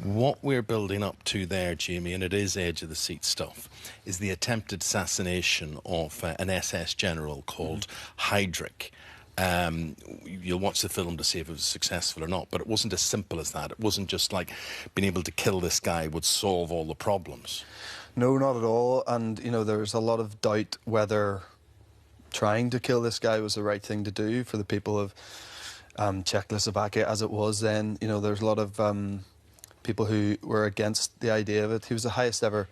What we're building up to there, Jamie, and it is edge-of-the-seat stuff, is the attempted assassination of an SS general called Heydrich. You'll watch the film to see if it was successful or not, but it wasn't as simple as that. It wasn't just like being able to kill this guy would solve all the problems. No, not at all. And, you know, there's a lot of doubt whether trying to kill this guy was the right thing to do for the people of Czechoslovakia as it was then. You know, there's a lot of people who were against the idea of it. He was the highest ever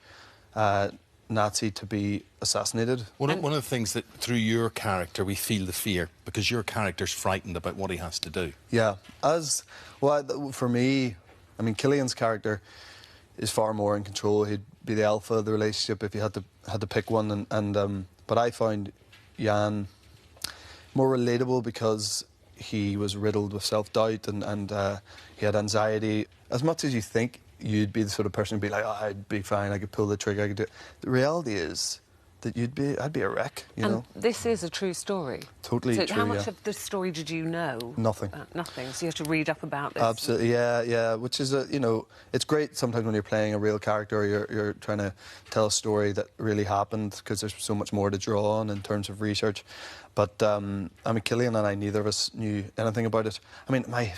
Nazi to be assassinated. One of the things that, through your character, we feel the fear, because your character's frightened about what he has to do. Yeah. For me, I mean, Cillian's character is far more in control. He'd be the alpha of the relationship if you had to pick one. But I found Jan more relatable because he was riddled with self-doubt and he had anxiety. As much as you think you'd be the sort of person who'd be like, oh, I'd be fine, I could pull the trigger, I could do it. The reality is that I'd be a wreck, you know? This is a true story? Totally true, So how much of the story did you know? Nothing. Nothing, so you have to read up about this? Absolutely, yeah, which is, you know, it's great sometimes when you're playing a real character or you're trying to tell a story that really happened, because there's so much more to draw on in terms of research. But, I mean, Cillian and I, neither of us knew anything about it. I mean, I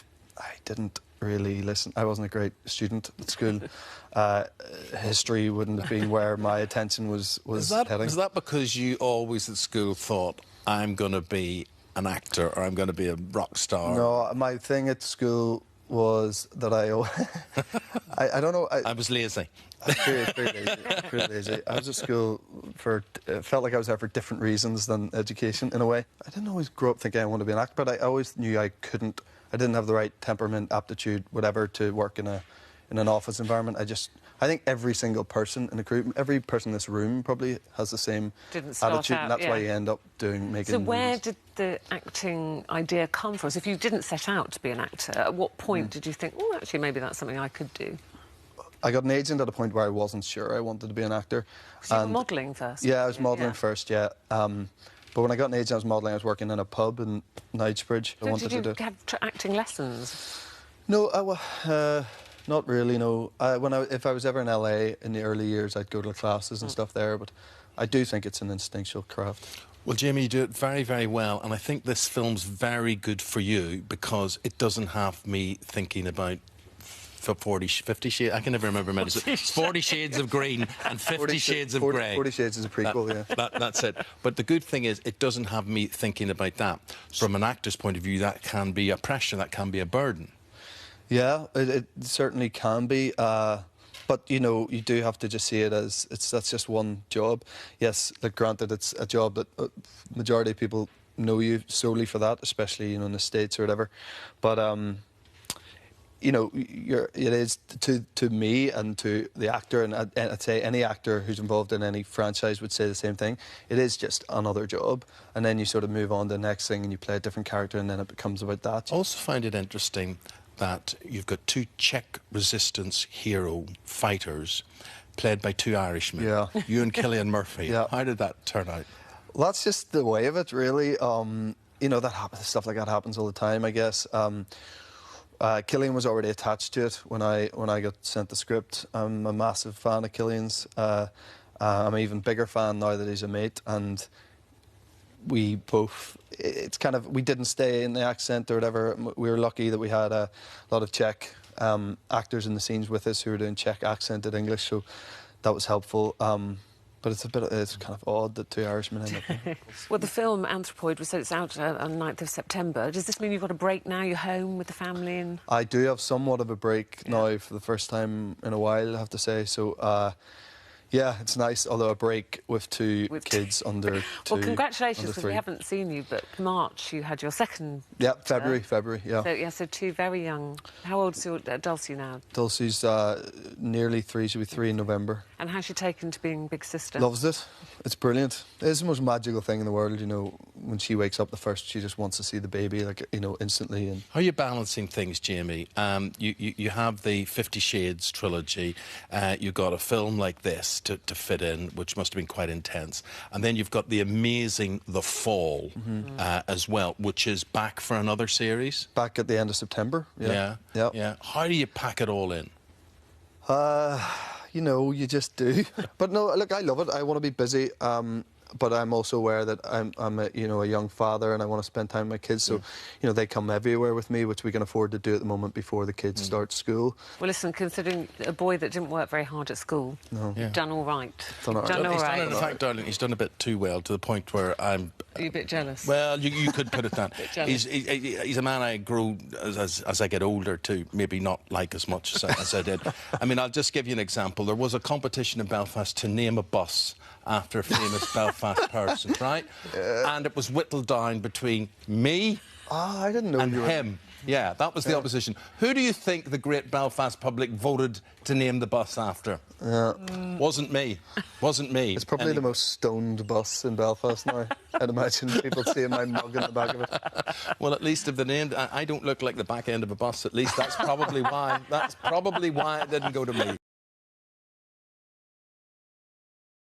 didn't really listen. I wasn't a great student at school. History wouldn't have been where my attention was heading. Is that because you always at school thought, I'm going to be an actor or I'm going to be a rock star? No, my thing at school was that I don't know. I was lazy. Pretty lazy. I was at school felt like I was there for different reasons than education, in a way. I didn't always grow up thinking I wanted to be an actor, but I always knew I didn't have the right temperament, aptitude, whatever, to work in an office environment. I think every single person in the group, every person in this room probably has the same attitude, and that's why you end up making So where movies. did the acting idea come from? So if you didn't set out to be an actor, at what point did you think, oh, actually, maybe that's something I could do? I got an agent at a point where I wasn't sure I wanted to be an actor. So you were modelling first? Yeah, I was modelling first, yeah. But when I got an agent, I was modelling. I was working in a pub in Knightsbridge. So did you have acting lessons? No, not really, no. If I was ever in LA in the early years, I'd go to classes and stuff there, but I do think it's an instinctual craft. Well, Jamie, you do it very, very well, and I think this film's very good for you because it doesn't have me thinking about 50 shades. I can never remember many. 40 Shades of Green and 50 Shades of Grey. 40 Shades is a prequel, yeah. That's it. But the good thing is, it doesn't have me thinking about that. From an actor's point of view, that can be a pressure, that can be a burden. Yeah, it certainly can be. But, you know, you do have to just see it as that's just one job. Yes, like, granted, it's a job that majority of people know you solely for that, especially, you know, in the States or whatever. But, you know, it is to me and to the actor, and I'd say any actor who's involved in any franchise would say the same thing. It is just another job, and then you sort of move on to the next thing and you play a different character, and then it becomes about that. I also find it interesting that you've got two Czech resistance hero fighters played by two Irishmen. Yeah. You and Cillian Murphy. Yeah. How did that turn out? Well, that's just the way of it, really. You know, that happens. Stuff like that happens all the time, I guess. Cillian was already attached to it when I got sent the script. I'm a massive fan of Cillian's. I'm an even bigger fan now that he's a mate, and we both, it's kind of, we didn't stay in the accent or whatever. We were lucky that we had a lot of Czech actors in the scenes with us who were doing Czech accented English, so that was helpful. But it's kind of odd that two Irishmen end up. Well, the film Anthropoid it's out on 9th of September. Does this mean you've got a break now? You're home with the family? And I do have somewhat of a break now for the first time in a while, I have to say. So, yeah, it's nice, although a break with two kids under 2. Well, congratulations, under because 3. we haven't seen you, but March you had your second. Yeah, February, yeah. So, yeah, so two very young. How old's your Dulcie now? Dulcie's nearly 3, she'll be 3 in November. And how's she taken to being big sister? Loves it. It's brilliant. It's the most magical thing in the world, you know. When she wakes up, she just wants to see the baby, like, you know, instantly. And how are you balancing things, Jamie? You have the 50 Shades trilogy. You've got a film like this to fit in, which must have been quite intense. And then you've got the amazing The Fall as well, which is back for another series. Back at the end of September. Yeah. How do you pack it all in? You know, you just do. But no, look, I love it. I want to be busy. But I'm also aware that I'm a, you know, a young father and I want to spend time with my kids. So, you know, they come everywhere with me, which we can afford to do at the moment before the kids start school. Well, listen, considering a boy that didn't work very hard at school, you've done all right. Done all right. Done all He's right. done, in fact, darling, he's done a bit too well to the point where I'm... Are you a bit jealous? Well, you could put it that. jealous. He's a man I grow as I get older to maybe not like as much as I did. I mean, I'll just give you an example. There was a competition in Belfast to name a bus after a famous Belfast person, right? And it was whittled down between me I didn't know and you were... him. Yeah, that was the opposition. Who do you think the great Belfast public voted to name the bus after? Wasn't me. Wasn't me. It's probably the most stoned bus in Belfast now. I'd imagine people seeing my mug in the back of it. Well, at least if the name... I don't look like the back end of a bus, at least. That's probably why. That's probably why it didn't go to me.